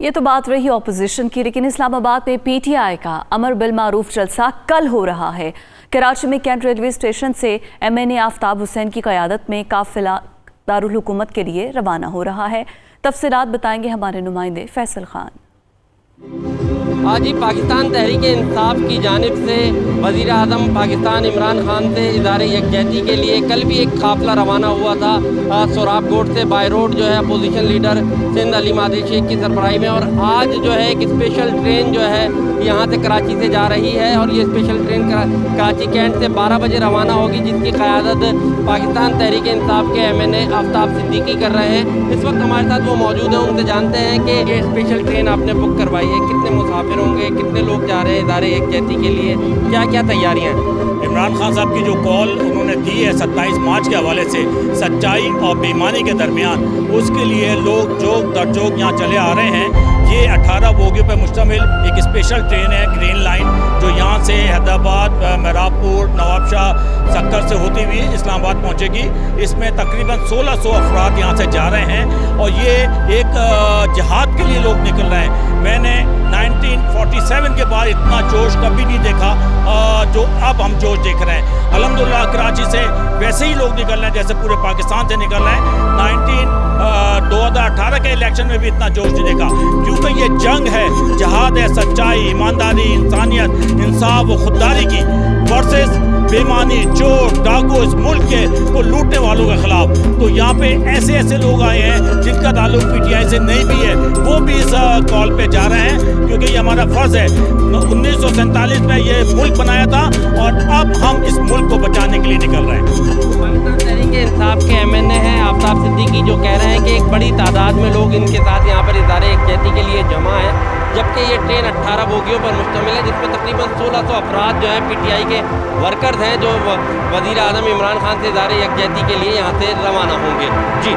یہ تو بات رہی اپوزیشن کی، لیکن اسلام آباد میں پی ٹی آئی کا امر بالمعروف جلسہ کل ہو رہا ہے۔ کراچی میں کینٹ ریلوے اسٹیشن سے ایم این اے آفتاب حسین کی قیادت میں قافلہ دارالحکومت کے لیے روانہ ہو رہا ہے۔ تفصیلات بتائیں گے ہمارے نمائندے فیصل خان۔ آج ہی پاکستان تحریک انصاف کی جانب سے وزیر اعظم پاکستان عمران خان سے اظہار یکجہتی کے لیے کل بھی ایک قافلہ روانہ ہوا تھا سوراب کوٹ سے بائی روڈ جو ہے اپوزیشن لیڈر سندھ علیم عادل شیخ کی سربراہی میں، اور آج جو ہے ایک اسپیشل ٹرین جو ہے یہاں سے کراچی سے جا رہی ہے، اور یہ اسپیشل ٹرین کراچی کینٹ سے 12 بجے روانہ ہوگی، جس کی قیادت پاکستان تحریک انصاف کے ایم این اے آفتاب صدیقی کر رہے ہیں۔ اس وقت ہمارے ساتھ وہ موجود ہیں، ان سے جانتے ہیں کہ یہ اسپیشل ٹرین آپ نے بک کروائی ہے، کتنے مسافر ہوں گے، کتنے لوگ جا رہے ہیں اظہار یکجہتی کے لیے، کیا کیا تیاریاں ہیں؟ عمران خان صاحب کی جو کال انہوں نے دی ہے 27 مارچ کے حوالے سے سچائی اور بے ایمانی کے درمیان، اس کے لیے لوگ جوک در جوک یہاں چلے آ رہے ہیں۔ یہ 18 بوگیوں پر مشتمل ایک اسپیشل ٹرین ہے گرین لائن، جو یہاں سے حیدرآباد، مہراب پور، نواب شاہ سکر سے ہوتی ہوئی اسلام آباد پہنچے گی۔ اس میں تقریباً 1600 افراد یہاں سے جا رہے ہیں، اور یہ ایک جہاد کے لیے لوگ نکل رہے ہیں۔ میں نے 1947 کے بعد اتنا جوش کبھی نہیں دیکھا جو اب ہم جوش دیکھ رہے ہیں۔ الحمدللہ کراچی سے ویسے ہی لوگ نکل رہے ہیں جیسے پورے پاکستان سے نکل رہے ہیں۔ 2018 کے الیکشن میں بھی اتنا جوش نہیں دیکھا، کیونکہ یہ جنگ ہے، جہاد ہے، سچائی، ایمانداری، انسانیت، انصاف و خودداری کی ورسز بےمانی، چور، ڈاکو، اس ملک کے کو لوٹنے والوں کے خلاف۔ تو یہاں پہ ایسے ایسے لوگ آئے ہیں جن کا تعلق پی ٹی آئی سے نہیں بھی ہے، وہ بھی اس کال پہ جا رہے ہیں، کیونکہ یہ ہمارا فرض ہے۔ 1947 میں یہ ملک بنایا تھا، اور اب ہم اس ملک کو بچانے کے لیے نکل رہے ہیں۔ پاکستان تحریک انصاف کے ایم این اے ہیں آفتاب صدیقی، جو کہہ رہے ہیں کہ ایک بڑی تعداد میں لوگ ان کے ساتھ یہاں پر اظہار یکجہتی کے لیے جمع ہیں، جبکہ یہ ٹرین 18 بوگیوں پر مشتمل ہے، جس میں تقریباً 1600 افراد جو ہیں پی ٹی آئی کے ورکرز ہیں، جو وزیر اعظم عمران خان سے اظہار یکجہتی کے لیے یہاں سے روانہ ہوں گے۔ جی